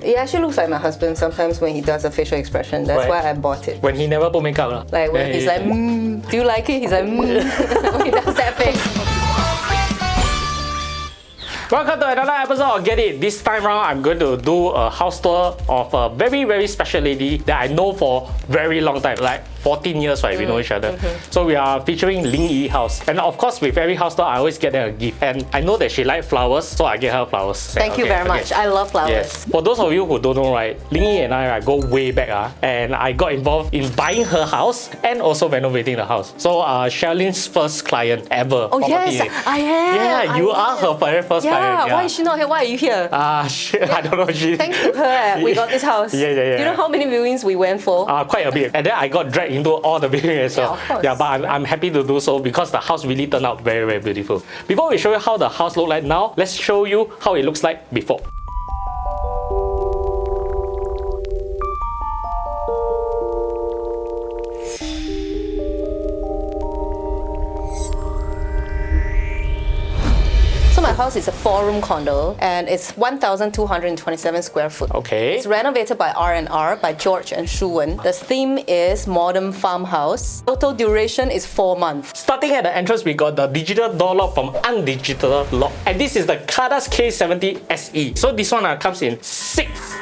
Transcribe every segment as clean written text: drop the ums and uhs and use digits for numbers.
It actually looks like my husband sometimes when he does a facial expression. That's why I bought it. When he never put makeup. Like when he's like, do you like it? He's like, when he does that face. Welcome to another episode of Get It. This time around, I'm going to do a house tour of a very, very special lady that I know for very long time, like 14 years, right? We know each other. So we are featuring Lingyi house. And of course, with every house tour, I always get her a gift. And I know that she likes flowers, so I get her flowers. Thank you very much. I love flowers. Yes. For those of you who don't know, right, Lingyi and I go way back, and I got involved in buying her house and also renovating the house. So Charlene's first client ever. Oh yes, I am. Yeah, you are her very first client. Yeah, why is she not here? Why are you here? Shit, I don't know. Thanks to her, we got this house. Yeah. Do you know how many viewings we went for? Quite a bit. And then I got dragged into all the viewings as well. Yeah, of course. Yeah, but I'm happy to do so because the house really turned out very, very beautiful. Before we show you how the house looks like now, let's show you how it looks like before. My house is a 4-room condo and it's 1,227 square foot. Okay. It's renovated by R&R by George and Shuwen. The theme is modern farmhouse. Total duration is 4 months. Starting at the entrance, we got the digital door lock from Undigital Lock. And this is the Kadas K70 SE. So this one comes in 6.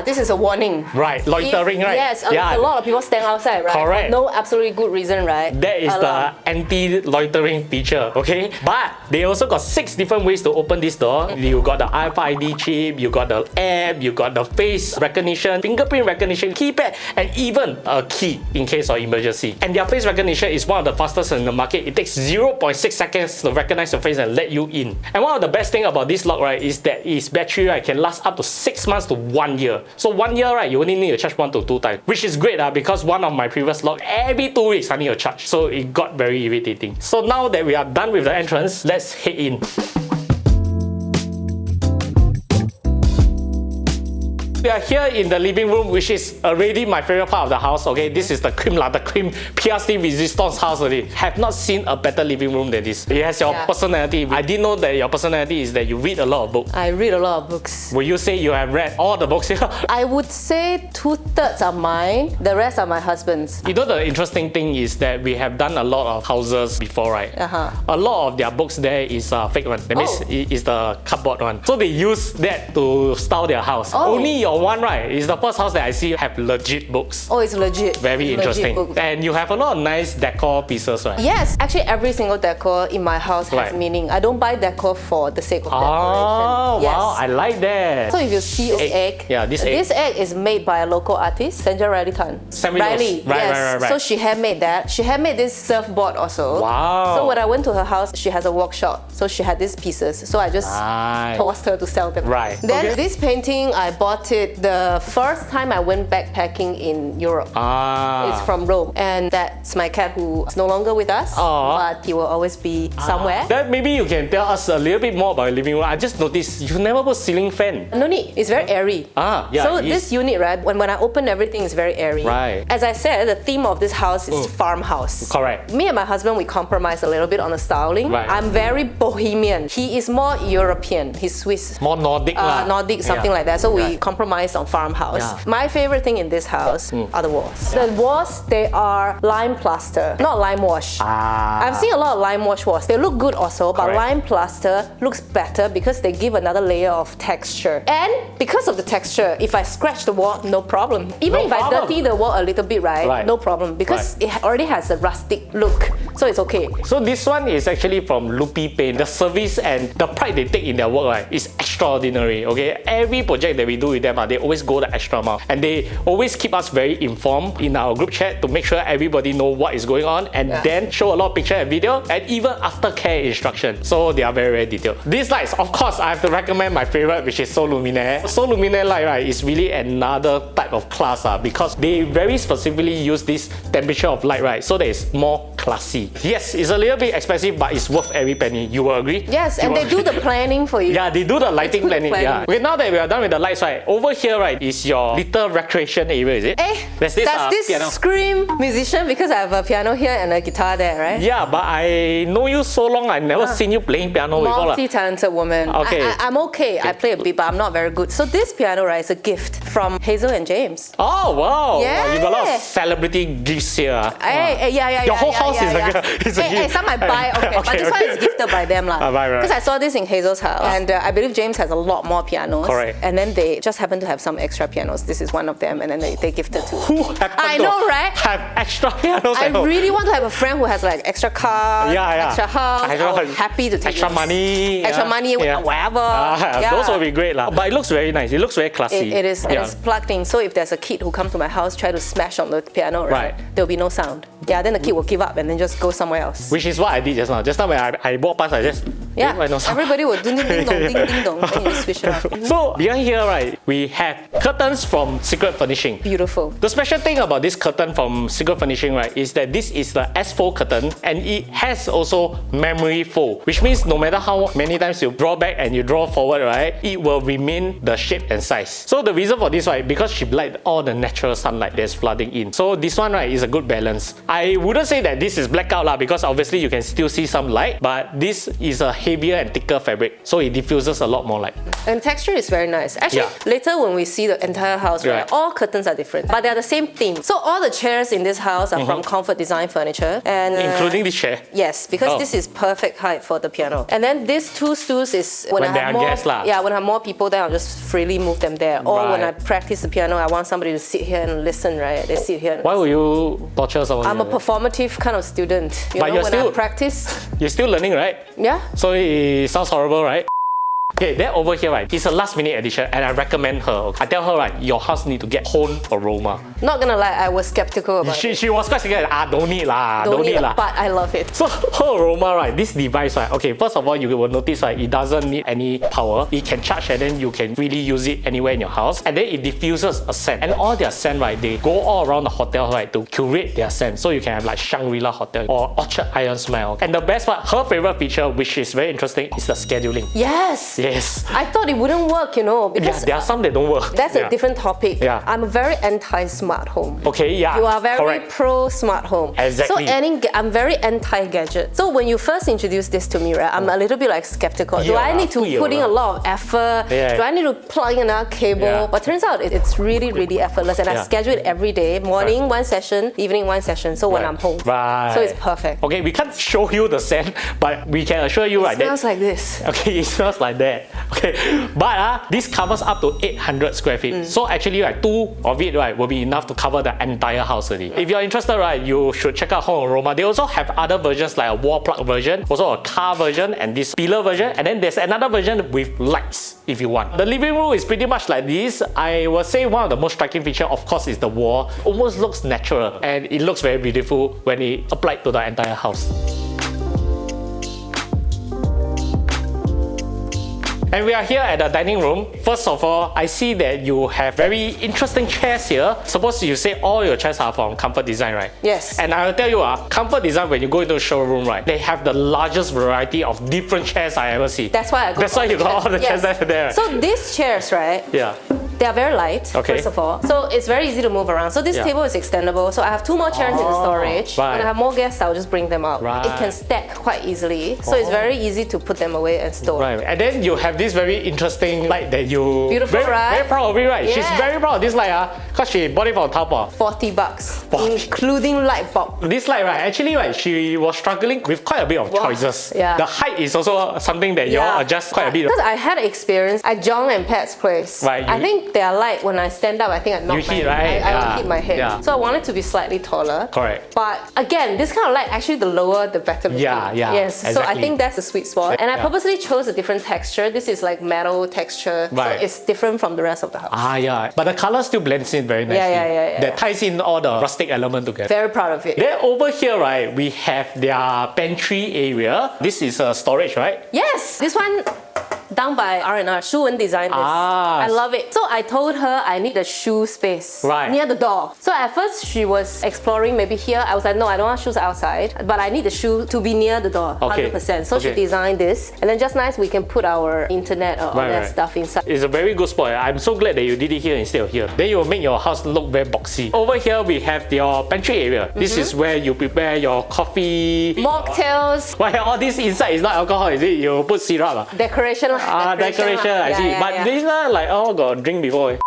This is a warning. Right, loitering, right? Yes, a lot of people stand outside, right? Correct. For no absolutely good reason, right? That is the anti-loitering feature, okay? But they also got 6 different ways to open this door. You got the RFID chip, you got the app, you got the face recognition, fingerprint recognition, keypad, and even a key in case of emergency. And their face recognition is one of the fastest in the market. It takes 0.6 seconds to recognize your face and let you in. And one of the best thing about this lock, right, is that its battery, right, can last up to 6 months to 1 year. So 1 year, right, you only need to charge 1 to 2 times, which is great because one of my previous lock, every 2 weeks I need to charge. So it got very irritating. So now that we are done with the entrance, let's head in. We are here in the living room, which is already my favorite part of the house. Okay, this is the cream PRC resistance house already. Have not seen a better living room than this. It has your personality. I didn't know that your personality is that you read a lot of books. I read a lot of books. Will you say you have read all the books here? I would say 2/3 are mine. The rest are my husband's. You know the interesting thing is that we have done a lot of houses before, right? A lot of their books there is fake one. That means it's the cardboard one. So they use that to style their house. Only your one, right, is the first house that I see have legit books. Oh, it's legit. Very interesting. And you have a lot of nice decor pieces, right? Yes, actually every single decor in my house has meaning. I don't buy decor for the sake of decoration. Oh, wow, I like that. So if you see this egg, this egg is made by a local artist, Senja Riley Tan. Riley, right. So she handmade that. She handmade this surfboard also. Wow. So when I went to her house, she has a workshop. So she had these pieces. So I just forced her to sell them. Right. Then this painting, I bought it the first time I went backpacking in Europe. It's from Rome. And that's my cat who is no longer with us. But he will always be somewhere. Then maybe you can tell us a little bit more about your living room. I just noticed you never put ceiling fan. No need. It's very airy. So this unit, right, when I open everything, is very airy. Right. As I said, the theme of this house is farmhouse. Correct. Me and my husband, we compromise a little bit on the styling. Right. I'm very bohemian. He is more European. He's Swiss. More Nordic. Nordic, something like that. So we compromise on farmhouse. My favorite thing in this house are the walls. The walls, they are lime plaster, not lime wash. I've seen a lot of lime wash walls. They look good also, but lime plaster looks better because they give another layer of texture. And because of the texture, if I scratch the wall, no problem. Even if I dirty the wall a little bit, right? No problem because it already has a rustic look. So it's okay. So this one is actually from Lupi Paint. The service and the pride they take in their work, right, is extraordinary. Okay, every project that we do with them, they always go the extra mile. And they always keep us very informed in our group chat to make sure everybody know what is going on, and then show a lot of picture and video, and even aftercare instruction. So they are very, very detailed. These lights, of course, I have to recommend my favorite, which is Sol Luminaire. Sol Luminaire light, right, is really another type of class because they very specifically use this temperature of light, right, so that it's more classy. see. Yes, it's a little bit expensive, but it's worth every penny. You will agree? Yes, and they do the planning for you. Yeah, they do the lighting planning. planning. Yeah. Okay, now that we are done with the lights, right? Over here, right, is your little recreation area, is it? Does this piano. scream musician because I have a piano here and a guitar there, right? Yeah, but I know you so long, I've never seen you playing piano before. Multi-talented woman. Okay. I'm okay. I play a bit, but I'm not very good. So this piano, right, is a gift from Hazel and James. Oh, wow. Yeah. Wow, you got a lot of celebrity gifts here. Your whole house is a gift. Some I buy, but this one is gifted by them. Because I saw this in Hazel's house, and I believe James has a lot more pianos. Correct. And then they just happen to have some extra pianos. This is one of them, and then they gifted two. Who happen I know, right? Have extra pianos I at home? really want to have a friend who has like extra car, extra house. I'm happy to take extra this. money. Extra money, whatever. Those will be great. But it looks very nice. It looks very classy. It is, and it's plugged in. So if there's a kid who comes to my house, try to smash on the piano, right? There'll be no sound. Yeah, then the kid will give up and then just go somewhere else. Which is what I did just now. Just now when I walked past, I just everybody would ding ding dong, ding ding dong. Then you switch it off. So behind here, right, we have curtains from Secret Furnishing. Beautiful. The special thing about this curtain from Secret Furnishing, right, is that this is the S4 curtain, and it has also memory fold, which means no matter how many times you draw back and you draw forward, right, it will remain the shape and size. So the reason for this, right, because she liked all the natural sunlight that's flooding in. So this one, right, is a good balance. I wouldn't say that this is blackout lah, because obviously you can still see some light, but this is a heavier and thicker fabric, so it diffuses a lot more light. And texture is very nice. Actually, later when we see the entire house, right, all curtains are different, but they're the same theme. So all the chairs in this house are from Comfort Design Furniture, and including this chair. Yes, because this is perfect height for the piano. And then these two stools is when I have more guests, when I have more people, then I'll just freely move them there. Or when I practice the piano, I want somebody to sit here and listen, right? They sit here. Why would you torture someone? I'm a performative kind of student. You know, when I practice. You're still learning, right? Yeah. So it sounds horrible, right? Okay, then over here, right, it's a last minute addition, and I recommend her. I tell her, right, your house need to get home aroma. Not gonna lie, I was skeptical about it. She was quite scared. Don't need lah. But I love it. So her aroma, right, this device, right, okay, first of all, you will notice, right, it doesn't need any power. It can charge, and then you can really use it anywhere in your house. And then it diffuses a scent. And all their scent, right, they go all around the hotel, right, to curate their scent. So you can have like Shangri-La Hotel or Orchard Iron smell. And the best part, her favorite feature, which is very interesting, is the scheduling. Yes. Yes. I thought it wouldn't work, you know, because there are some that don't work. That's a different topic. Yeah. I'm a very anti-smart home. Okay, yeah. You are very pro-smart home. Exactly. So I'm very anti-gadget. So when you first introduced this to me, right, I'm a little bit like skeptical. Do I need to put in a lot of effort? Do I need to plug in another cable? But turns out it's really, really effortless, and I schedule it every day. Morning one session, evening one session. So when I'm home. So it's perfect. Okay, we can't show you the scent, but we can assure you, right, it smells like this. Okay, it smells like that. Okay, but this covers up to 800 square feet. So actually, right, 2 of it, right, will be enough to cover the entire house already. If you're interested, right, you should check out Home Aroma. They also have other versions like a wall plug version, also a car version, and this pillar version, and then there's another version with lights if you want. The living room is pretty much like this. I would say one of the most striking features, of course, is the wall. Almost looks natural, and it looks very beautiful when it applied to the entire house. And we are here at the dining room. First of all, I see that you have very interesting chairs here. Suppose you say all your chairs are from Comfort Design, right? Yes. And I will tell you, Comfort Design, when you go into the showroom, right, they have the largest variety of different chairs I ever see. That's why you got all the chairs there. So these chairs, right? Yeah. They are very light, first of all. So it's very easy to move around. So this table is extendable. So I have 2 more chairs in the storage. When I have more guests, I'll just bring them out. It can stack quite easily. So it's very easy to put them away and store. Right. And then you have this very interesting light that you... Beautiful, right? Very proud of it, right? Yeah. She's very proud of this light, because she bought it from Taobao. $40, including light bulb. This light, right, actually, right, she was struggling with quite a bit of choices. Yeah. The height is also something that you all adjust quite a bit. Because I had experience at John and Pat's place. Right. I think they are light when I stand up. I think I knock my head. I hit my head. Yeah. So I want it to be slightly taller. Correct. But again, this kind of light, actually the lower the better. Yes. Exactly. So I think that's the sweet spot. And I purposely chose a different texture. This is like metal texture. Right. So it's different from the rest of the house. Yeah. But the color still blends in very nicely. That ties in all the rustic element together. Very proud of it. Then over here, right, we have their pantry area. This is a storage, right? Yes. This one Done by R&R. Shuwen designed this. I love it. So I told her I need a shoe space near the door. So at first she was exploring maybe here. I was like, no, I don't want shoes outside, but I need the shoe to be near the door, 100%. So she designed this, and then just nice we can put our internet or all that stuff inside. It's a very good spot. I'm so glad that you did it here instead of here. Then you will make your house look very boxy. Over here we have your pantry area. This is where you prepare your coffee, mocktails. Why all this inside is not alcohol, is it? You put syrup. Decoration. Decoration. I see. But these are like, got a drink before.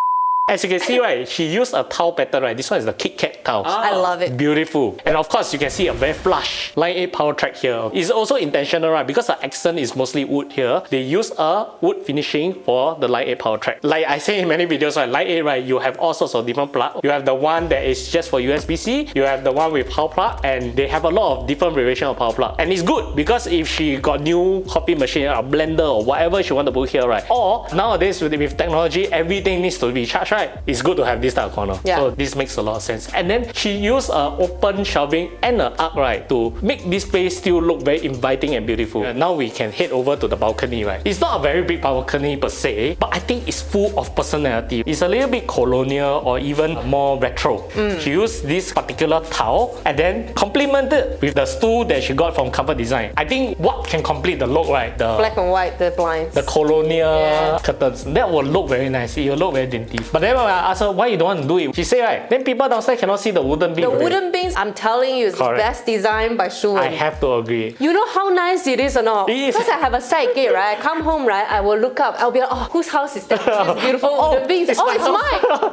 As you can see, right, she used a towel pattern, right? This one is the Kit Kat towel. I love it. Beautiful. And of course, you can see a very flush Line 8 power track here. It's also intentional, right? Because the accent is mostly wood here, they use a wood finishing for the Line 8 power track. Like I say in many videos, right, Line 8, right, you have all sorts of different plugs. You have the one that is just for USB-C, you have the one with power plug, and they have a lot of different variation of power plug. And it's good because if she got new coffee machine or blender or whatever she want to put here, right? Or nowadays with technology, everything needs to be charged, right? It's good to have this type of corner. So this makes a lot of sense. And then she used an open shelving and an arc, right, to make this place still look very inviting and beautiful. And now we can head over to the balcony, right? It's not a very big balcony per se, but I think it's full of personality. It's a little bit colonial or even more retro. She used this particular tile and then complemented with the stool that she got from Comfort Design. I think what can complete the look, right? The black and white, the blinds. The colonial curtains. That will look very nice. It will look very dainty. But then when I asked her why you don't want to do it, she said, right, then people downstairs cannot see the wooden beam. The wooden beams, I'm telling you, is the best design by Shuwen. I have to agree. You know how nice it is or not? It is. Because I have a side gate, right? I come home, right? I will look up. I'll be like, oh, whose house is that? This beautiful wooden beams. It's mine.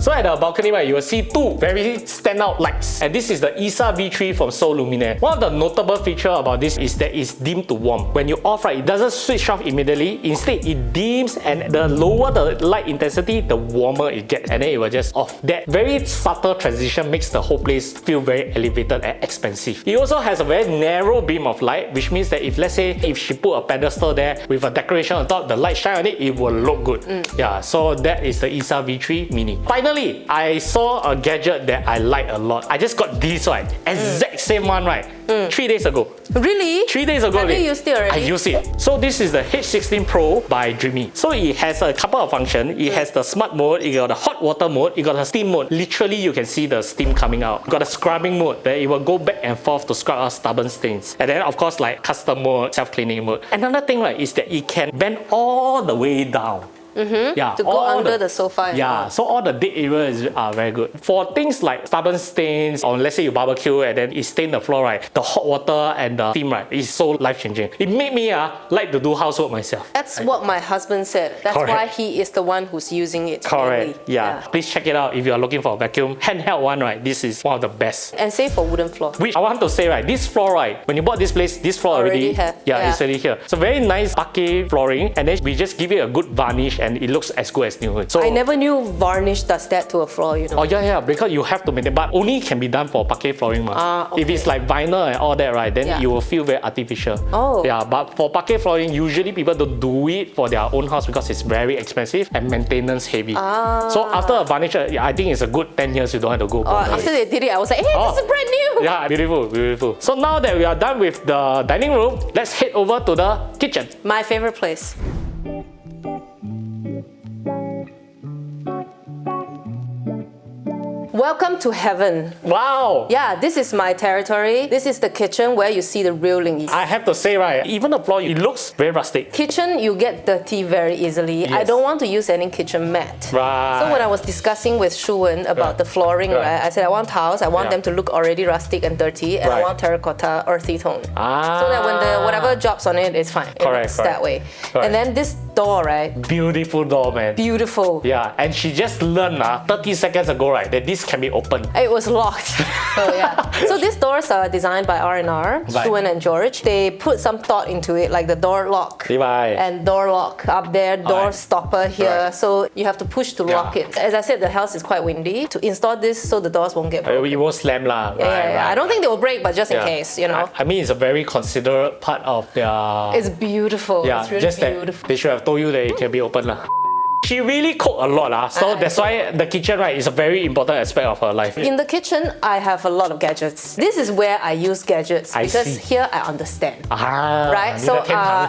So at the balcony, right, you will see two very standout lights. And this is the ISA V3 from Sol Luminaire. One of the notable features about this is that it's dim to warm. When you off, right, it doesn't switch off immediately. Instead, it dims, and the lower the light intensity, the warmer it gets. And then it will just off. That very subtle transition makes the whole place feel very elevated and expensive. It also has a very narrow beam of light, which means that if, let's say, if she put a pedestal there with a decoration on top, the light shine on it, it will look good. Yeah, so that is the ISA V3 Mini. Finally, I saw a gadget that I like a lot. I just got this one, exact same one, right? 3 days ago. Really? 3 days ago. Have you used it already? I used it. So this is the H16 Pro by Dreamy. So it has a couple of functions. It has the smart mode, it got the hot water mode, it got the steam mode. Literally, you can see the steam coming out. You got a scrubbing mode, that it will go back and forth to scrub out stubborn stains. And then of course, like custom mode, self-cleaning mode. Another thing, right, is that it can bend all the way down. To go under the sofa. So all the dead areas are very good. For things like stubborn stains, or let's say you barbecue and then it stained the floor, right, the hot water and the steam, right, is so life-changing. It made me like to do housework myself. That's what my husband said. That's why he is the one who's using it. Correct. Yeah. Please check it out if you are looking for a vacuum. Handheld one, right, this is one of the best. And same for wooden floor. Which I want to say, right, this floor, right, when you bought this place, this floor already have. It's already here. So very nice parquet flooring, and then we just give it a good varnish and it looks as good as new. So I never knew varnish does that to a floor, you know. Oh yeah, because you have to maintain, but only can be done for parquet flooring. If it's like vinyl and all that, right, then you will feel very artificial. Yeah, but for parquet flooring, usually people don't do it for their own house because it's very expensive and maintenance heavy. So after a varnish, I think it's a good 10 years you don't have to go. After they did it, I was like, hey, this is brand new. Yeah, beautiful, beautiful. So now that we are done with the dining room, let's head over to the kitchen. My favorite place. Welcome to heaven. Wow. Yeah, this is my territory. This is the kitchen where you see the real Lingyi. I have to say, right, even the floor, it looks very rustic. Kitchen, you get dirty very easily. I don't want to use any kitchen mat. Right. So when I was discussing with Shuwen about the flooring, right, I said I want tiles, I want them to look already rustic and dirty, and I want terracotta earthy tone. So that when the whatever drops on it, it's fine. It looks that way. And then this door, right? Beautiful door, man. Beautiful. Yeah, and she just learned 30 seconds ago, right, that this can be opened. It was locked. So yeah. So these doors are designed by R&R, Shuwen and George. They put some thought into it, like the door lock and door lock up there, door stopper here. So you have to push to lock it. As I said, the house is quite windy. To install this so the doors won't get broken. It won't slam lah. I don't think they will break, but just in case, you know. I mean, it's a very considerate part of their... It's beautiful. Yeah, it's really just beautiful. That they should have told you that it can be open lah. She really cook a lot, so that's why the kitchen, right, is a very important aspect of her life. In the kitchen, I have a lot of gadgets. This is where I use gadgets because here I understand. Right? So,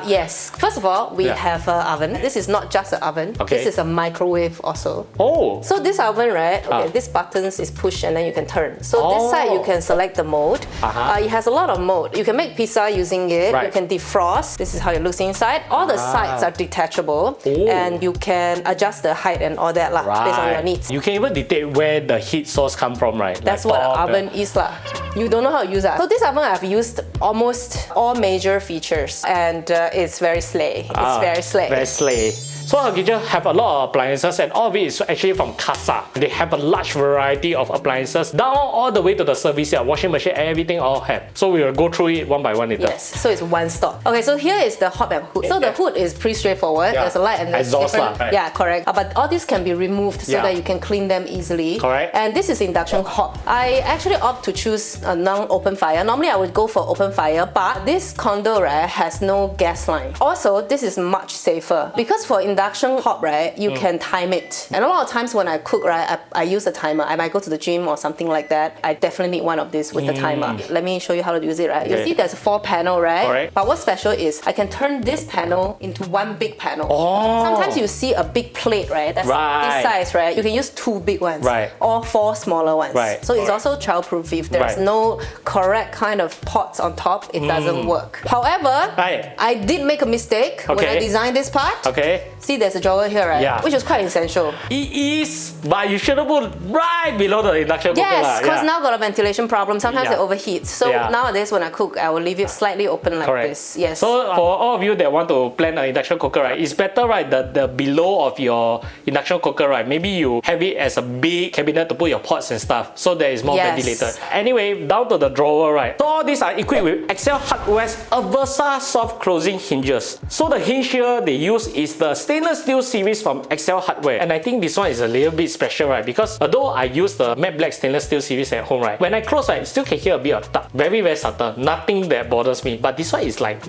yes. First of all, we have an oven. This is not just an oven. Okay. This is a microwave also. Oh. So this oven, right? Okay, this buttons is push and then you can turn. So this side you can select the mode. It has a lot of mode. You can make pizza using it. You can defrost. This is how it looks inside. All the sides are detachable, and you can adjust the height and all that based on your needs. You can even dictate where the heat source come from, right? That's what an oven is lah. You don't know how to use that. So this oven I've used almost all major features, and it's very slay. It's very slay. Very slay. So her kitchen have a lot of appliances, and all of it is actually from Casa. They have a large variety of appliances, down all the way to the service here, washing machine, everything all have. So we will go through it one by one later. Yes, so it's one stop. Okay, so here is the hot and hood. So the hood is pretty straightforward. There's a light and there's exhaust different. Right? Yeah, correct. But all these can be removed so that you can clean them easily. Correct. And this is induction hob. I actually opt to choose a non-open fire. Normally I would go for open fire, but this condo, right, has no gas line. Also, this is much safer because for induction hob, right, you can time it. And a lot of times when I cook, right, I use a timer. I might go to the gym or something like that. I definitely need one of these with the timer. Let me show you how to use it, right? You see there's a 4 panel, right? Correct. But what's special is I can turn this panel into one big panel. Oh. Sometimes you see a big plate, right? That's this size, right? You can use 2 big ones. Right. Or 4 smaller ones. Right. So it's also childproof. If there's no correct kind of pots on top, it doesn't work. However, I did make a mistake when I designed this part. Okay. See, there's a drawer here, right? Yeah. Which is quite essential. It is, but you shouldn't put right below the induction cooker. Yes, because now got a ventilation problem. Sometimes it overheats. So Yeah. nowadays when I cook, I will leave it slightly open like Correct. this. Yes. So for all of you that want to plan an induction cooker, right, it's better, right, the below of your induction cooker, right, maybe you have it as a big cabinet to put your pots and stuff, so there is more ventilated. Anyway, down to the drawer, right. So all these are equipped with Excel Hardware's Aversa soft closing hinges. So the hinge here they use is the stainless steel series from Excel Hardware, and I think this one is a little bit special, right, because although I use the matte black stainless steel series at home, right, when I close, right, still can hear a bit of thud. Very, very subtle, nothing that bothers me, but this one is like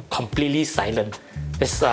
completely silent. It's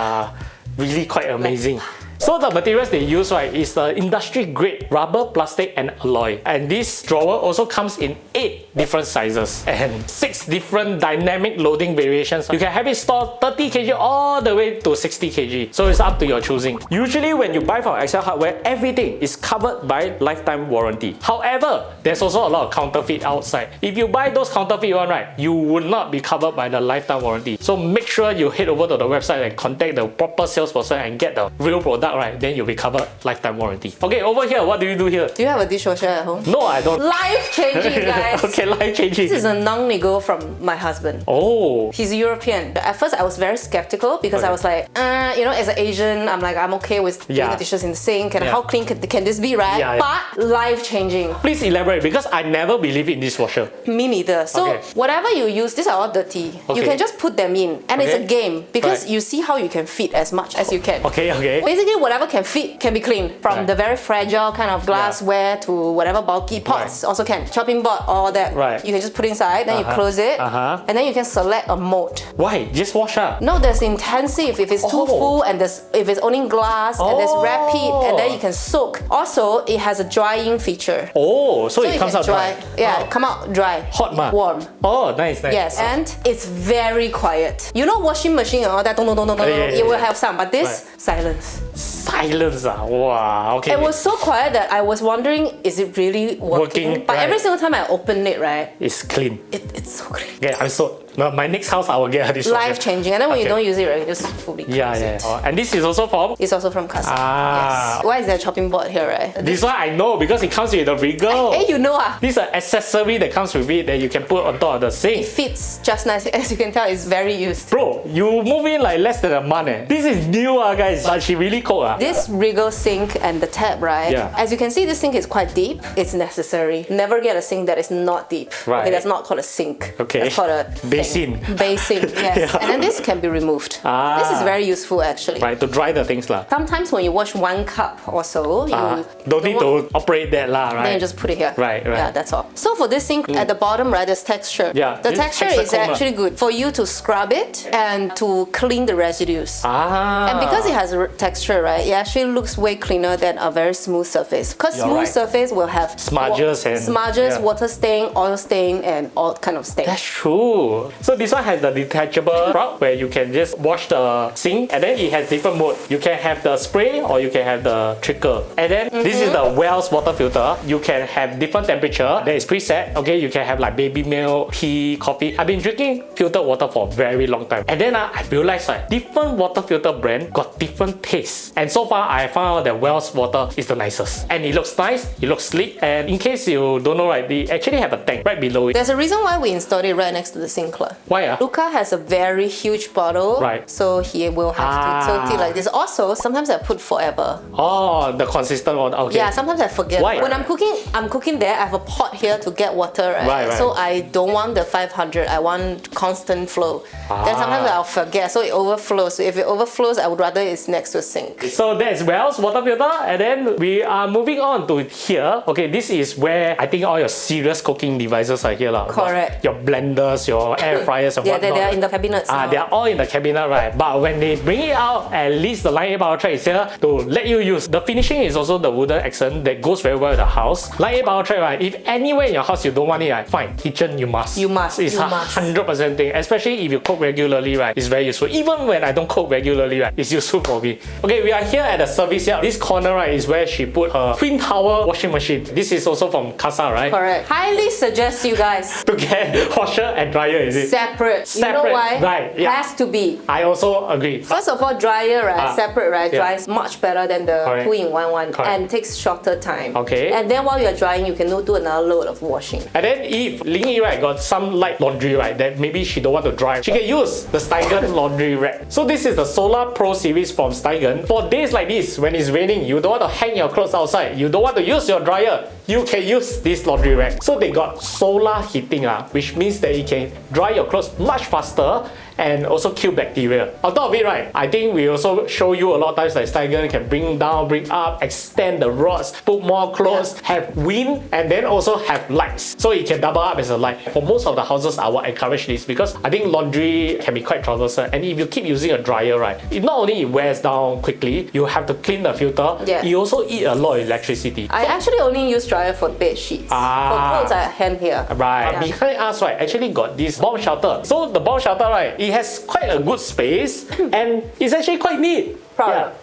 really quite amazing. So the materials they use, right, is the industry grade rubber, plastic and alloy. And this drawer also comes in 8 different sizes and 6 different dynamic loading variations. You can have it stored 30 kg all the way to 60 kg. So it's up to your choosing. Usually when you buy from Excel Hardware, everything is covered by lifetime warranty. However, there's also a lot of counterfeit outside. If you buy those counterfeit one, right, you would not be covered by the lifetime warranty. So make sure you head over to the website and contact the proper salesperson and get the real product, right, then you'll be covered lifetime warranty. Okay, over here, what do you do here? Do you have a dishwasher at home? No, I don't. Life-changing, guys. Okay, life-changing. This is a non-nego from my husband. Oh. He's European. At first, I was very skeptical because I was like, you know, as an Asian, I'm like, I'm okay with doing the dishes in the sink and how clean can this be, right? But life-changing. Please elaborate because I never believe in dishwasher. Me neither. So whatever you use, these are all dirty. You can just put them in, and it's a game because you see how you can fit as much as you can. Okay. Basically, whatever can fit can be cleaned. From the very fragile kind of glassware to whatever bulky pots also can. Chopping board, all that. You can just put inside, then you close it, and then you can select a mode. Why? Just wash up? No, there's intensive if it's too full, and if it's only glass, and there's rapid, and then you can soak. Also, it has a drying feature. Oh, so it comes out dry. Yeah, come out dry. Hot ma? Warm. Oh, nice. Yes, and it's very quiet. You know, washing machine and all that, it will have some, but this, silence. Silence, wow, okay. It was so quiet that I was wondering, is it really working? But every single time I open it, right, it's clean. It's so clean. Yeah, I'm so. My next house, I will get a dishwasher. Life-changing, and then when you don't use it, right, you just fully use it. And this is also from? It's also from Casa. Yes. Why is there a chopping board here, right? This one I know because it comes with a wriggle. Hey, you know This is an accessory that comes with it that you can put on top of the sink. It fits just nice. As you can tell, it's very used. Bro, you move in like less than a month. This is new, guys. But she really cooked. This wriggle sink and the tap, right? As you can see, this sink is quite deep. It's necessary. Never get a sink that is not deep. Okay, that's not called a sink. Okay. That's called a basin. Basin. Basin, yes. And then this can be removed. This is very useful actually. Right, to dry the things lah. Sometimes when you wash 1 cup or so, you don't need to operate that lah, right? Then you just put it here. Right. Yeah, that's all. So for this sink at the bottom, right, there's texture. Yeah, the texture is hexagon actually good for you to scrub it and to clean the residues. And because it has texture, right, it actually looks way cleaner than a very smooth surface. Because smooth surface will have smudges, water stain, oil stain, and all kind of stains. That's true. So this one has the detachable rod where you can just wash the sink, and then it has different mode. You can have the spray or you can have the trickle. And then this is the Wells water filter. You can have different temperature that is preset. Okay, you can have like baby milk, tea, coffee. I've been drinking filtered water for a very long time. And then I realized different water filter brand got different tastes. And so far I found out that Wells water is the nicest. And it looks nice, it looks sleek. And in case you don't know, right, they actually have a tank right below it. There's a reason why we installed it right next to the sink. Why? Luca has a very huge bottle, right? So he will have to tilt it like this. Also, sometimes I put forever. Oh, the consistent one. Okay. Yeah, sometimes I forget. Why? When I'm cooking there, I have a pot here to get water, right? So I don't want the 500. I want constant flow. Then sometimes I'll forget, so it overflows. So if it overflows, I would rather it's next to a sink. So that's Wells water filter, and then we are moving on to here. Okay, this is where I think all your serious cooking devices are here, lah. Correct. Your blenders, your air fryers, and whatnot. They're in the cabinets. They are all in the cabinet, right? But when they bring it out, at least the Lingyi power track is here to let you use. The finishing is also the wooden accent that goes very well with the house. Lingyi power track, right? If anywhere in your house you don't want it, right? Fine. Kitchen, you must. You must. It's 100% thing. Especially if you cook regularly, right? It's very useful. Even when I don't cook regularly, right? It's useful for me. Okay, we are here at the service yard. This corner, right, is where she put her twin tower washing machine. This is also from Casa, right? Correct. Highly suggest you guys to get washer and dryer, is it? Separate. You know why? Right. Yeah. Has to be. I also agree. First of all, dryer, right? Separate, right? Dries much better than the 2-in-1 one. And takes shorter time. Okay. And then while you're drying, you can do another load of washing. And then if Lingyi, right, got some light laundry, right, that maybe she don't want to dry, she can use the Steigen laundry rack. So this is the Solar Pro series from Steigen. For days like this, when it's raining, you don't want to hang your clothes outside, you don't want to use your dryer, you can use this laundry rack. So they got solar heating, which means that you can dry your clothes much faster and also kill bacteria. On top of it, right, I think we also show you a lot of times like Steigen can bring down, bring up, extend the rods, put more clothes, have wind, and then also have lights. So it can double up as a light. For most of the houses, I would encourage this because I think laundry can be quite troublesome. And if you keep using a dryer, right, it not only it wears down quickly, you have to clean the filter, you also eat a lot of electricity. I actually only use dryer for bed sheets. For clothes, I hand here. Right. Behind us, right, actually got this bomb shelter. So the bomb shelter, right, it has quite a good space and it's actually quite neat.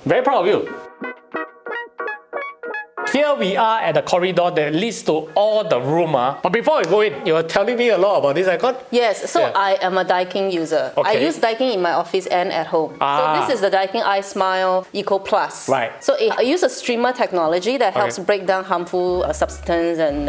Very proud of you. Here we are at the corridor that leads to all the room. But before we go in, you were telling me a lot about this aircon? Yes, so I am a Daikin user. I use Daikin in my office and at home. So this is the Daikin iSmile Eco Plus. Right. So I use a streamer technology that helps break down harmful substances and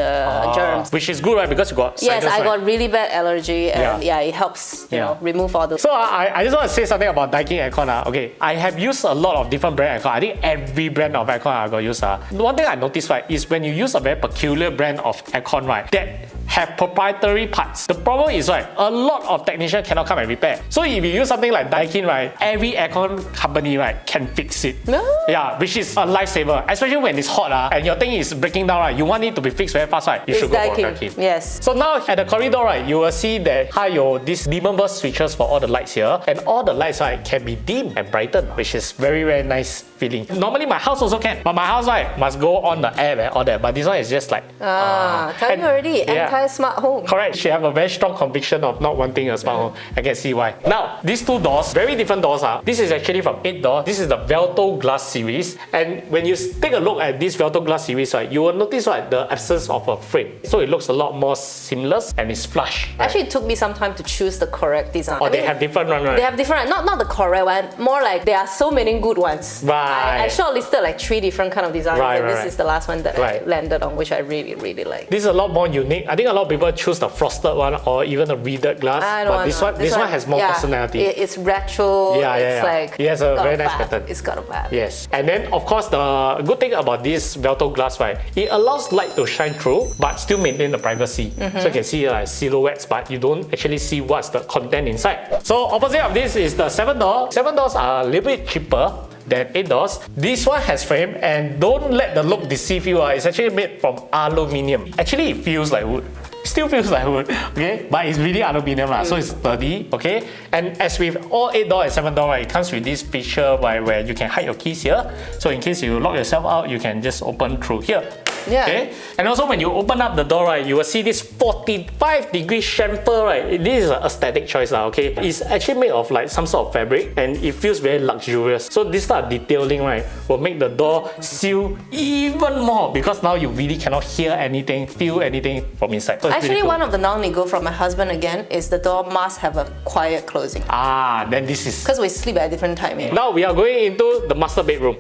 germs. Which is good, right? Because you got sinus, I got really bad allergy and it helps you know, remove all those. So I just want to say something about Daikin aircon. Okay, I have used a lot of different brand aircon. I think every brand of aircon I got used. One thing I noticed, right, is when you use a very peculiar brand of aircon, right, that have proprietary parts. The problem is, right, a lot of technicians cannot come and repair. So if you use something like Daikin, right, every aircon company, right, can fix it. Yeah, which is a lifesaver, especially when it's hot and your thing is breaking down, right, you want it to be fixed very fast, right, you should go for Daikin. Yes. So now at the corridor, right, you will see that these dimmable switches for all the lights here, and all the lights, right, can be dimmed and brightened, which is very, very nice feeling. Normally my house also can, but my house, right, must go on the air and all that, but this one is just like tell you already, anti-smart home. Correct, she have a very strong conviction of not wanting a smart home. I can see why. Now, these two doors, very different doors. This is actually from 8 Door. This is the Velto Glass series. And when you take a look at this Velto Glass series, right, you will notice, right, the absence of a frame. So it looks a lot more seamless and it's flush. Right? Actually, it took me some time to choose the correct design. They have different ones, right? They have different, not the correct one, more like there are so many good ones. Right. Right. I shortlisted like 3 different kind of designs, and this right. is the last one that I landed on, which I really, really like. This is a lot more unique. I think a lot of people choose the frosted one or even the reeded glass. But this one has more personality. It's retro. It's like it has a very nice pattern. It's got a vibe. Yes. And then of course the good thing about this Velto glass, right? It allows light to shine through, but still maintain the privacy. So you can see like silhouettes, but you don't actually see what's the content inside. So opposite of this is the 7-door. 7 doors are a little bit cheaper than 8 doors. This one has frame, and don't let the look deceive you. It's actually made from aluminium. Actually, it feels like wood. Still feels like wood, okay? But it's really aluminium, so it's sturdy, okay? And as with all 8 door and 7 door, right, it comes with this feature where you can hide your keys here. So in case you lock yourself out, you can just open through here. Yeah. Okay? And also when you open up the door, right, you will see this 45-degree chamfer, right? This is an aesthetic choice, okay? It's actually made of like some sort of fabric, and it feels very luxurious. So this type of detailing, right, will make the door seal even more, because now you really cannot hear anything, feel anything from inside. So actually, one of the non-nego from my husband again is the door must have a quiet closing. Then this is... Because we sleep at a different timing. Now we are going into the master bedroom.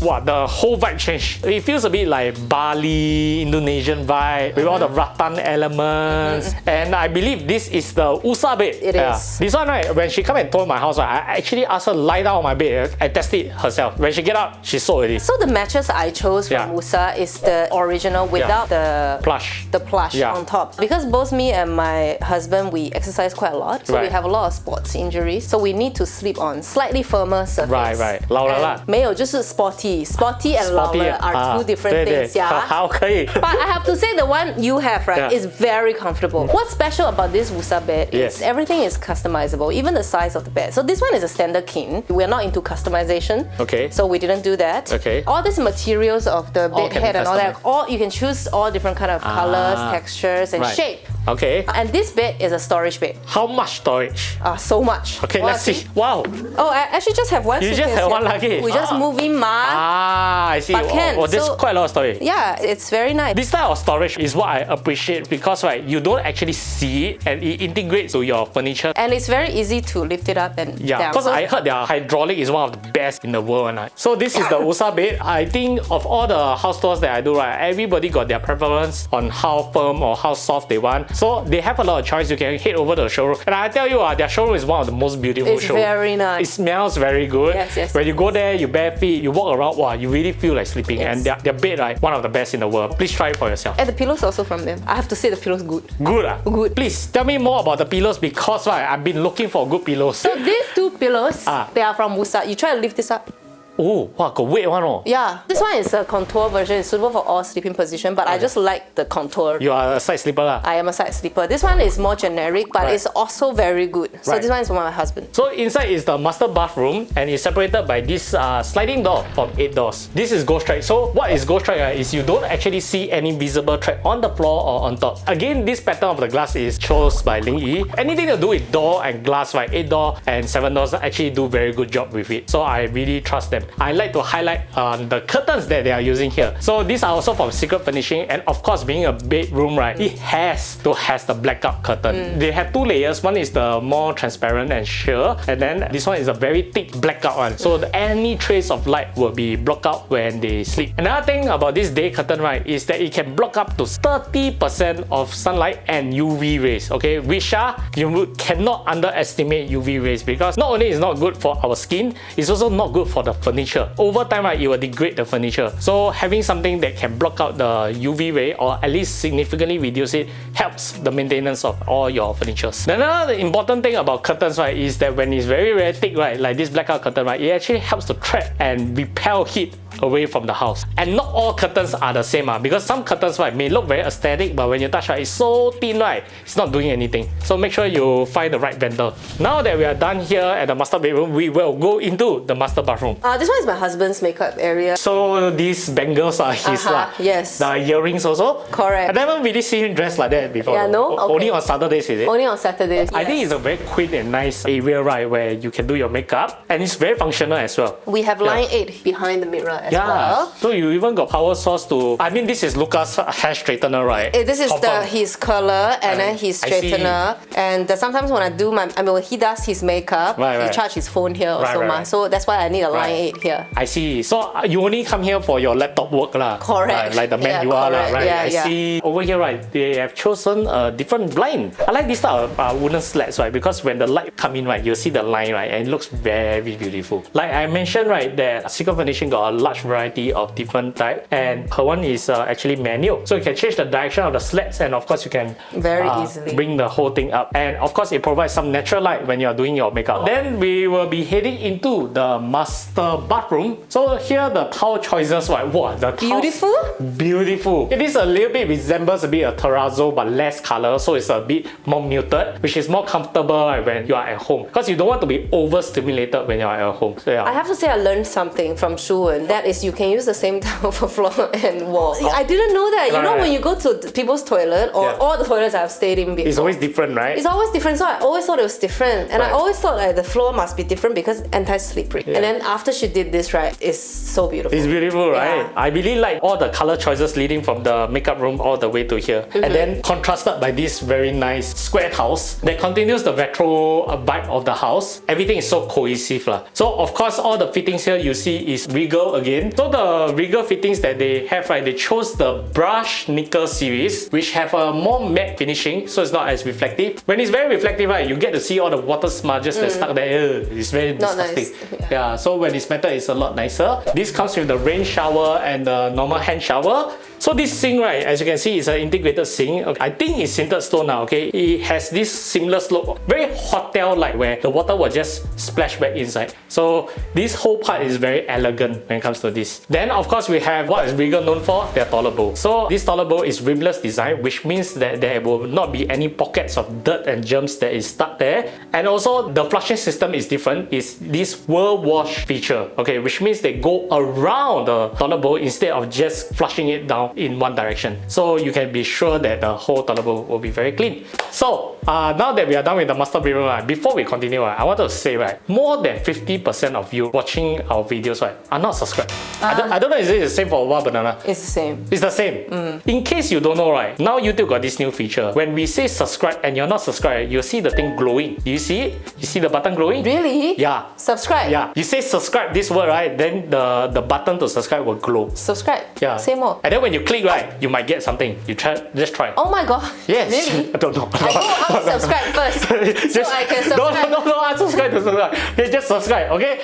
Wow, the whole vibe changed. It feels a bit like Bali, Indonesian vibe with all the rattan elements. And I believe this is the Usa bed. It is. This one, right, when she come and tour my house, right, I actually asked her lie down on my bed and test it herself. When she get up, she sold it. So the mattress I chose from Usa is the original without the plush. The plush on top. Because both me and my husband, we exercise quite a lot. So we have a lot of sports injuries. So we need to sleep on slightly firmer surface. Right. 老了啦。没有，就是 sporty and 老了 are two different things. Yeah. 好，可以。 But I have to say the one you have, right, is very comfortable. What's special about this Wusa bed is everything is customizable, even the size of the bed. So this one is a standard king. We're not into customization. Okay. So we didn't do that. Okay. All these materials of the bed head and all that, you can choose all different kind of colors, textures, and shape. Okay. And this bed is a storage bed. How much storage? So much. Okay, let's see. Wow. Oh, I actually just have one You suitcase just have one here. luggage? We just move in, I see. But there's quite a lot of storage. Yeah, it's very nice. This type of storage is what I appreciate because, right, you don't actually see it and it integrates to your furniture. And it's very easy to lift it up and down. Because I heard their hydraulic is one of the best in the world. Right? So this is the Usa bed. I think of all the house tours that I do, right, everybody got their preference on how firm or how soft they want. So they have a lot of choice. You can head over to the showroom. And I tell you, their showroom is one of the most beautiful showrooms. It's very nice. It smells very good. Yes. When you go there, you bare feet, you walk around, wow, you really feel like sleeping. And their bed, right, one of the best in the world. Please try it for yourself. And the pillows also from them. I have to say the pillows good. Good, Good. Please tell me more about the pillows because, right, I've been looking for good pillows. So these 2 pillows, they are from Wusa. You try to lift this up. Oh, wow, got weight one. Oh. Yeah, this one is a contour version. It's suitable for all sleeping position, but I just like the contour. You are a side sleeper lah. I am a side sleeper. This one is more generic, but it's also very good. So this one is for my husband. So inside is the master bathroom, and it's separated by this sliding door from 8 doors. This is ghost track. So what is ghost track? Is you don't actually see any visible track on the floor or on top. Again, this pattern of the glass is chose by Lingyi. Anything to do with door and glass, right? 8 door and 7 doors actually do very good job with it. So I really trust them. I like to highlight the curtains that they are using here. So these are also from Secret Furnishing, and of course, being a bedroom, right, it has to has the blackout curtain. They have 2 layers. One is the more transparent and sheer, and then this one is a very thick blackout one. So any trace of light will be blocked out when they sleep. Another thing about this day curtain, right, is that it can block up to 30% of sunlight and UV rays. Okay, which you cannot underestimate UV rays, because not only is not good for our skin, it's also not good for the furniture. Over time, right, it will degrade the furniture. So having something that can block out the UV ray or at least significantly reduce it helps the maintenance of all your furniture. Another important thing about curtains, right, is that when it's very, very thick, right, like this blackout curtain, right, it actually helps to trap and repel heat away from the house. And not all curtains are the same, because some curtains, right, may look very aesthetic, but when you touch, right, it's so thin, right, it's not doing anything. So make sure you find the right vendor. Now that we are done here at the master bedroom, we will go into the master bathroom. This one is my husband's makeup area. So these bangles are his, yes. The earrings also? Correct. I never really seen him dressed like that before. Yeah, no? Okay. Only on Saturdays, is it? Only on Saturdays, I think it's a very quaint and nice area, right, where you can do your makeup, and it's very functional as well. We have line 8 behind the mirror as well. So you even got power source to. I mean, this is Lucas' hair straightener, right? This is his curler and then his straightener. And sometimes when when he does his makeup, he charges his phone here also. So that's why I need a line 8 here. I see. So you only come here for your laptop work lah. Correct. Like the man you are lah, right? I see over here, right? They have chosen a different blind. I like this type of wooden slats, right? Because when the light come in, right, you see the line, right, and it looks very beautiful. Like I mentioned, right, that Secret Furnishing got a large variety of different type, and her one is actually manual, so you can change the direction of the slats, and of course you can very easily bring the whole thing up, and of course it provides some natural light when you are doing your makeup. Then we will be heading into the master bathroom. So here the tile choices, right? Wow, the beautiful. Beautiful. It is a little bit resembles a bit of terrazzo but less color, so it's a bit more muted, which is more comfortable when you are at home, because you don't want to be overstimulated when you are at home. So, I have to say I learned something from Shuwen. That is, you can use the same tile for floor and wall. I didn't know that. You know, when you go to people's toilet or all the toilets I've stayed in before, it's always different, right? It's always different. So I always thought it was different, and I always thought like the floor must be different because anti-slippery. And then after she did this, right, it's so beautiful. It's beautiful, right? I really like all the color choices leading from the makeup room all the way to here, and then contrasted by this very nice square house that continues the retro vibe of the house. Everything is so cohesive lah. So of course all the fittings here you see is Regal again. So the Regal fittings that they have, right, they chose the brush nickel series, which have a more matte finishing, so it's not as reflective. When it's very reflective, right, you get to see all the water smudges that stuck there. It's very disgusting. Nice. So when it's matte, it's a lot nicer. This comes with the rain shower and the normal hand shower. So this sink, right, as you can see, is an integrated sink. Okay, I think it's sintered stone now, okay? It has this seamless slope, very hotel-like, where the water will just splash back inside. So this whole part is very elegant when it comes to this. Then of course we have what is Regal known for, their toilet bowl. So this toilet bowl is rimless design, which means that there will not be any pockets of dirt and germs that is stuck there. And also the flushing system is different. It's this whirl wash feature, okay, which means they go around the toilet bowl instead of just flushing it down in one direction. So you can be sure that the whole toilet bowl will be very clean. So now that we are done with the master bedroom, right, before we continue, I want to say, right, more than 50% of you watching our videos, right, are not subscribed. I don't know, is it the same for Wild Banana? It's the same. It's the same. In case you don't know, right, now YouTube got this new feature. When we say subscribe and you're not subscribed, you'll see the thing glowing. Do you see it? You see the button glowing? Really? Yeah. Subscribe? Yeah. You say subscribe this word, right, then the button to subscribe will glow. Subscribe? Yeah. Say more. And then when you click, right, you might get something. You just try. Oh my god. Yes. Really? I don't know. I go unsubscribe first so I can subscribe. No, unsubscribe to subscribe. Okay, just subscribe, okay?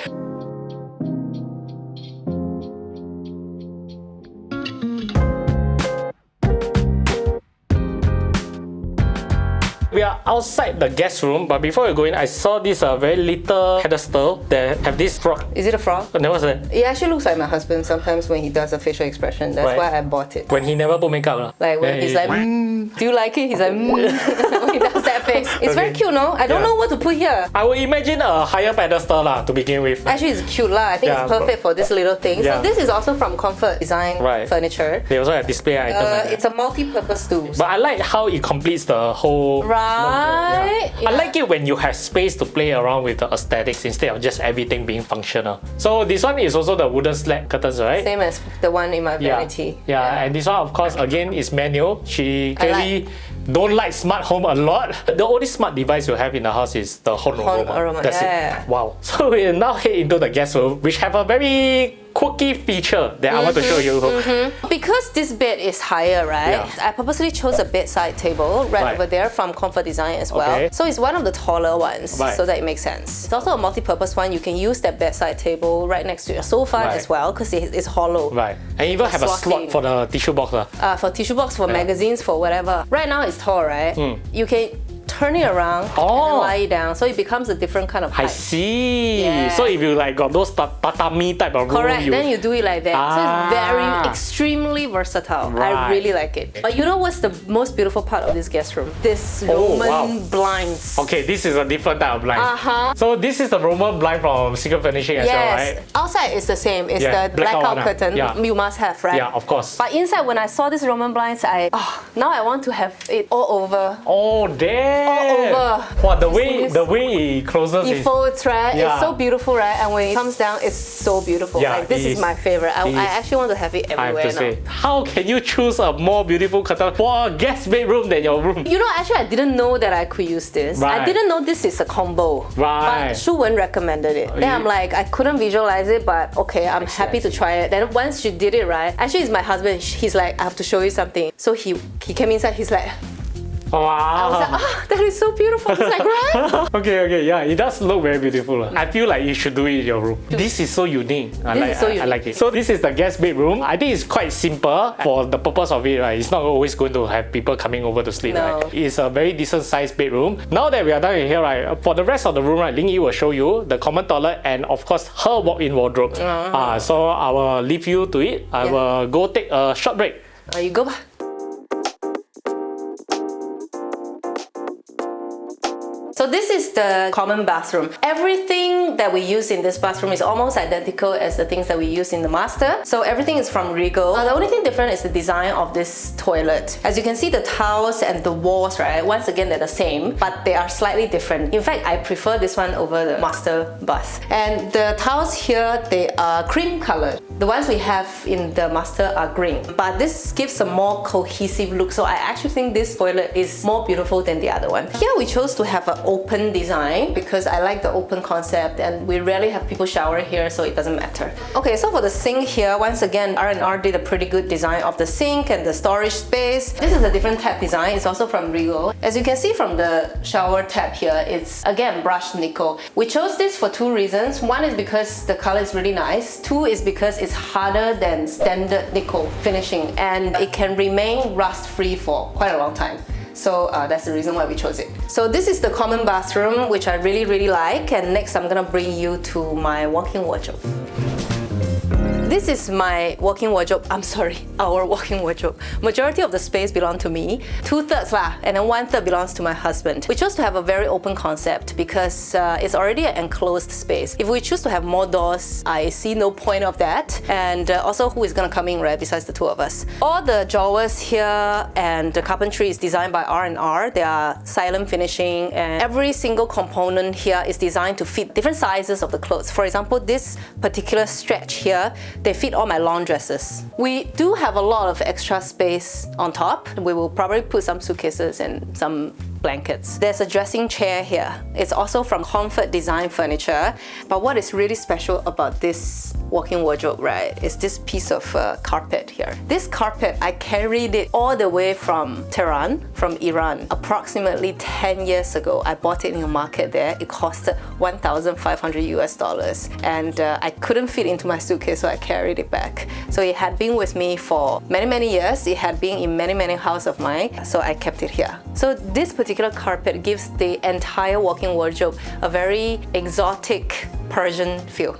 We are outside the guest room, but before we go in, I saw this very little pedestal that have this frog. Is it a frog? Never said. It actually looks like my husband sometimes when he does a facial expression. That's why I bought it. When he never put makeup. Like when he's like, do you like it? He's like, when he does that face. It's very cute, no? I don't know what to put here. I would imagine a higher pedestal to begin with. Actually, it's cute lah. I think it's perfect for this little thing. So this is also from Comfort Design Furniture. They also have display items. It's a multi-purpose tool. But I like how it completes the whole. Right. I like it when you have space to play around with the aesthetics instead of just everything being functional. So this one is also the wooden slat curtains, right? Same as the one in my vanity. Yeah, and this one of course again is manual. She clearly don't like smart home a lot. The only smart device you have in the house is the home aroma. That's it. Wow. So we now head into the guest room, which have a very quirky feature that I want to show you. Because this bed is higher, right? I purposely chose a bedside table right over there from Comfort Design as well. So it's one of the taller ones, so that it makes sense. It's also a multi-purpose one. You can use that bedside table right next to your sofa as well because it's hollow. And even have a slot for the tissue box. For tissue box, for magazines, for whatever. Right now it's tall, right? You can turn it around and lie it down, so it becomes a different kind of height. I see. So if you like got those tatami type of room, then you do it like that. So it's very extremely versatile. I really like it. But you know what's the most beautiful part of this guest room? This Roman blinds. Okay, this is a different type of blind. So this is the Roman blind from Secret Furnishing as well, right? Outside is the same. It's the blackout curtain. You must have, right? Yeah, of course. But inside, when I saw this Roman blinds, now I want to have it all over. Oh, damn! all over. Wow, the way it closes It is... folds, right? Yeah. It's so beautiful, right? And when it comes down, it's so beautiful. Yeah, like, this is my favorite. I actually want to have it I have everywhere to say, how can you choose a more beautiful curtain for a guest bedroom than your room? You know, actually, I didn't know that I could use this. Right. I didn't know this is a combo. Right. But Shuwen recommended it. Then I'm like, I couldn't visualize it, but okay, I'm happy to try it. Then once she did it, right? Actually, it's my husband. He's like, I have to show you something. So he came inside. He's like, Wow. I was like, oh, that is so beautiful. He's like, right? Okay, yeah, it does look very beautiful. I feel like you should do it in your room. This is so unique. I like it. So this is the guest bedroom. I think it's quite simple for the purpose of it, right? It's not always going to have people coming over to sleep, No. right? It's a very decent sized bedroom. Now that we are done with here, right, for the rest of the room, right, Lingyi will show you the common toilet and of course her walk-in wardrobe. So I will leave you to it. I will go take a short break. You go. So this is the common bathroom. Everything that we use in this bathroom is almost identical as the things that we use in the master. So everything is from Regal. The only thing different is the design of this toilet. As you can see, the tiles and the walls, right? Once again, they're the same, but they are slightly different. In fact, I prefer this one over the master bath. And the tiles here, they are cream colored. The ones we have in the master are green, but this gives a more cohesive look. So I actually think this toilet is more beautiful than the other one. Here we chose to have an open design because I like the open concept and we rarely have people shower here, so it doesn't matter. Okay, so for the sink here, once again, R&R did a pretty good design of the sink and the storage space. This is a different tap design. It's also from Regal. As you can see from the shower tap here, it's again brushed nickel. We chose this for two reasons. One is because the color is really nice. Two is because it's harder than standard nickel finishing and it can remain rust free for quite a long time. So that's the reason why we chose it. So this is the common bathroom, which I really like. And next I'm gonna bring you to my walk-in wardrobe. This is my walk-in wardrobe. I'm sorry, our walk-in wardrobe. Majority of the space belongs to me. 2/3 lah, and then 1/3 belongs to my husband. We chose to have a very open concept because it's already an enclosed space. If we choose to have more doors, I see no point of that. And also, who is gonna come in, right, besides the two of us? All the drawers here and the carpentry is designed by R&R. They are silent finishing, and every single component here is designed to fit different sizes of the clothes. For example, this particular stretch here, they fit all my lawn dresses. We do have a lot of extra space on top. We will probably put some suitcases and some blankets. There's a dressing chair here. It's also from Comfort Design Furniture. But what is really special about this walk-in wardrobe, right, is this piece of carpet here. This carpet, I carried it all the way from Tehran, from Iran. Approximately 10 years ago, I bought it in the market there. It costed $1,500 US. And I couldn't fit into my suitcase, so I carried it back. So it had been with me for many years. It had been in many houses of mine, so I kept it here. So this particular carpet gives the entire walk-in wardrobe a very exotic Persian feel.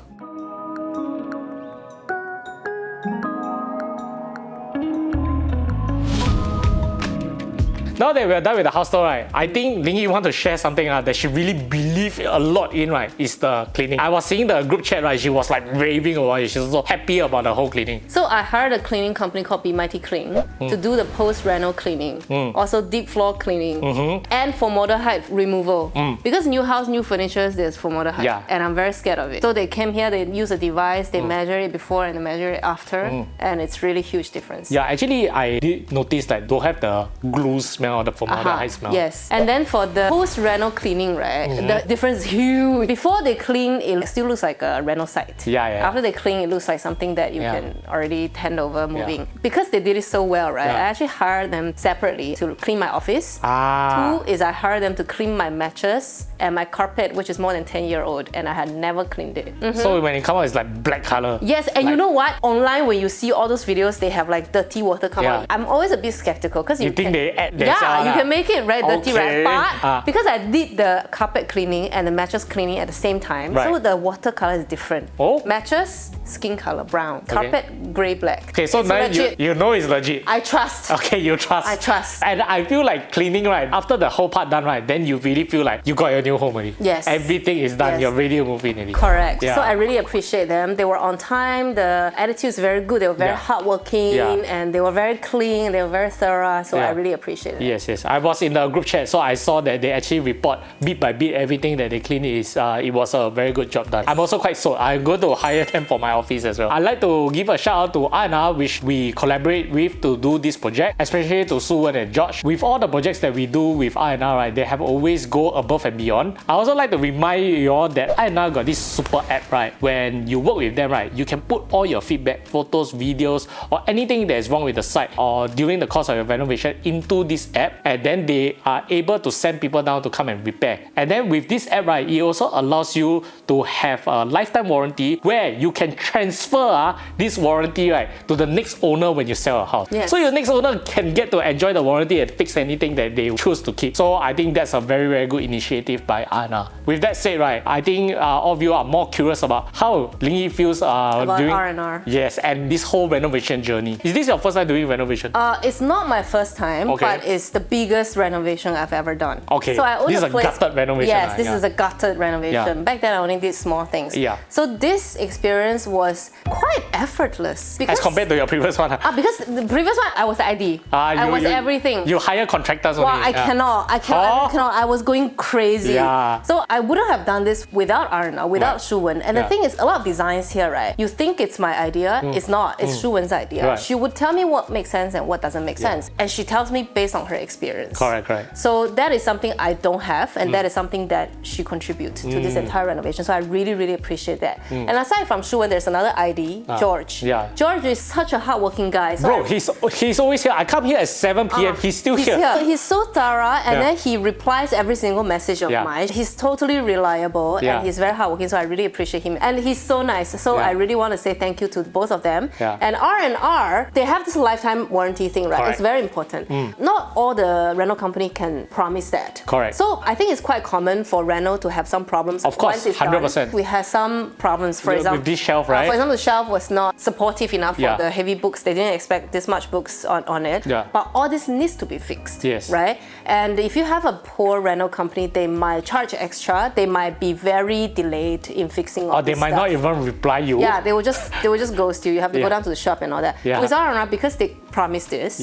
Now that we're done with the house tour, right, I think Lingyi want to share something that she really believes a lot in, right, is the cleaning. I was seeing the group chat, right, she was like raving about it. She was so happy about the whole cleaning. So I hired a cleaning company called Mighty Clean to do the post-reno cleaning, also deep floor cleaning, and formaldehyde removal. Because new house, new furniture, there's formaldehyde, and I'm very scared of it. So they came here, they use a device, they measure it before and they measure it after, and it's really huge difference. Yeah, actually, I did notice that don't have the glue smell or the formaldehyde smell. Yes, and then for the post-reno cleaning, right, the difference is huge. Before they clean, it still looks like a reno site. After they clean, it looks like something that you can already hand over moving. Because they did it so well, right, I actually hired them separately to clean my office. Two is I hired them to clean my mattress and my carpet, which is more than 10-year-old, and I had never cleaned it. So when it comes out, it's like black color. Yes, and like, you know what? Online, when you see all those videos, they have like dirty water come out. I'm always a bit skeptical because you think they add you can make it dirty, right? But because I did the carpet cleaning and the mattress cleaning at the same time, so the water color is different. Mattress, skin color, brown. Carpet, grey, black. Okay, so now you know it's legit. I trust. Okay, you trust. I trust. And I feel like cleaning, right, after the whole part done, right, then you really feel like you got your new home already. Yes. Everything is done, you're ready to move in already. Correct. So I really appreciate them. They were on time, the attitude is very good, they were very hardworking, and they were very clean, they were very thorough, so I really appreciate it. Yes. I was in the group chat, so I saw that they actually report bit by bit everything that they clean. It was a very good job done. I'm also quite sold. I'm going to hire them for my office as well. I'd like to give a shout out to Anna, which we collaborate with to do this project, especially to Shuwen and George. With all the projects that we do with R&R, right, they have always go above and beyond. I also like to remind you all that R&R got this super app, right? When you work with them, right, you can put all your feedback, photos, videos, or anything that is wrong with the site or during the course of your renovation into this app, and then they are able to send people down to come and repair. And then with this app, right, it also allows you to have a lifetime warranty where you can transfer this warranty, right, to the next owner when you sell a house. Yes. So your next owner can get to enjoy the warranty and fix anything that they choose to keep. So I think that's a very, very good initiative by Anna. With that said, right, I think all of you are more curious about how Lingyi feels about doing R&R. Yes, and this whole renovation journey. Is this your first time doing renovation? It's not my first time, but it's the biggest renovation I've ever done. Okay, so I own this is a gutted renovation. Yes, this is a gutted renovation. Back then I only did small things. So this experience was quite effortless. As compared to your previous one? Because the previous one, I was the ID. I was everything. You hire contractors only? I cannot. I was going crazy. So I wouldn't have done this without Arna, without Shuwen. And the thing is, a lot of designs here, right? You think it's my idea. It's not. It's Shuwen's idea. She would tell me what makes sense and what doesn't make sense. And she tells me based on her experience. Correct. So that is something I don't have, and that is something that she contributes to this entire renovation. So I really, really appreciate that. And aside from Shuwen, there's another ID, George. George is such a hardworking guy. So bro, he's always here. I come here at 7 p.m. He's still here. He's so thorough, and then he replies every single message of mine. He's totally reliable, and he's very hardworking. So I really appreciate him, and he's so nice. So I really want to say thank you to both of them. And R&R, they have this lifetime warranty thing, right? It's very important. Not all the rental company can promise that. Correct. So I think it's quite common for rental to have some problems. Of course, 100%. We had some problems, for example. With this shelf, right? For example, the shelf was not supportive enough for the heavy books. They didn't expect this much books on it. But all this needs to be fixed, right? And if you have a poor rental company, they might charge extra. They might be very delayed in fixing all this stuff. Or they might not even reply you. Yeah, they will just ghost you. You have to go down to the shop and all that. With R&R, because they promised this,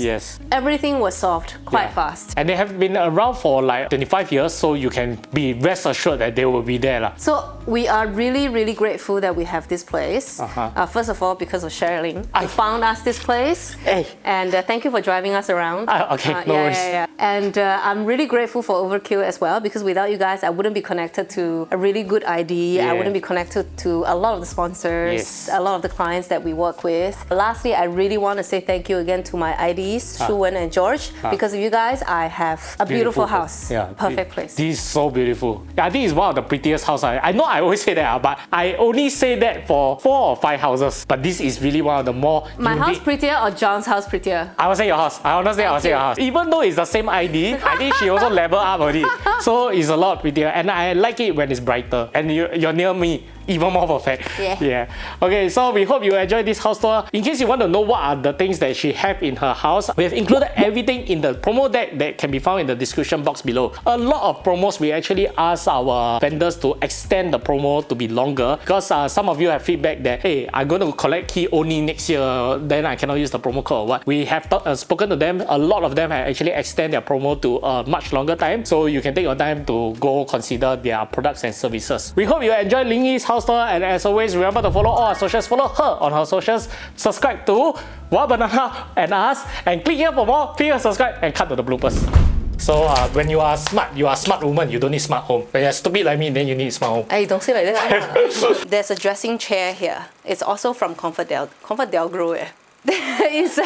everything was solved quite fast. And they have been around for like 25 years, so you can be rest assured that they will be there. So we are really, really grateful that we have this place. First of all, because of Sherilyn, who found us this place. And thank you for driving us around. No worries. And I'm really grateful for Overkill as well, because without you guys, I wouldn't be connected to a really good ID. I wouldn't be connected to a lot of the sponsors, a lot of the clients that we work with. Lastly, I really want to say thank you again to my IDs, Shuwen and George. Because of you guys, I have a beautiful house. Perfect place. This is so beautiful. I think it's one of the prettiest houses. I know I always say that, but I only say that for 4 or 5 houses. But this is really one of the more My house prettier or John's house prettier? I would say your house. I honestly I would say your house. Even though it's the same ID, I think she also level up already. So it's a lot prettier. And I like it when it's brighter. And you're near me. Even more perfect. Okay, so we hope you enjoyed this house tour. In case you want to know what are the things that she have in her house, we have included everything in the promo deck that can be found in the description box below. A lot of promos, we actually ask our vendors to extend the promo to be longer, because some of you have feedback that, hey, I'm going to collect key only next year, then I cannot use the promo code or what. We have spoken to them. A lot of them have actually extend their promo to a much longer time, so you can take your time to go consider their products and services. We hope you enjoyed Lingyi's house tour, and as always, remember to follow all our socials, follow her on her socials, subscribe to Wild Banana and us, and click here for more, click here, subscribe, and cut to the bloopers. So when you are a smart woman, you don't need smart home. When you're stupid like me, then you need smart home. Hey, don't say like that. There's a dressing chair here. It's also from ComfortDelGro. There is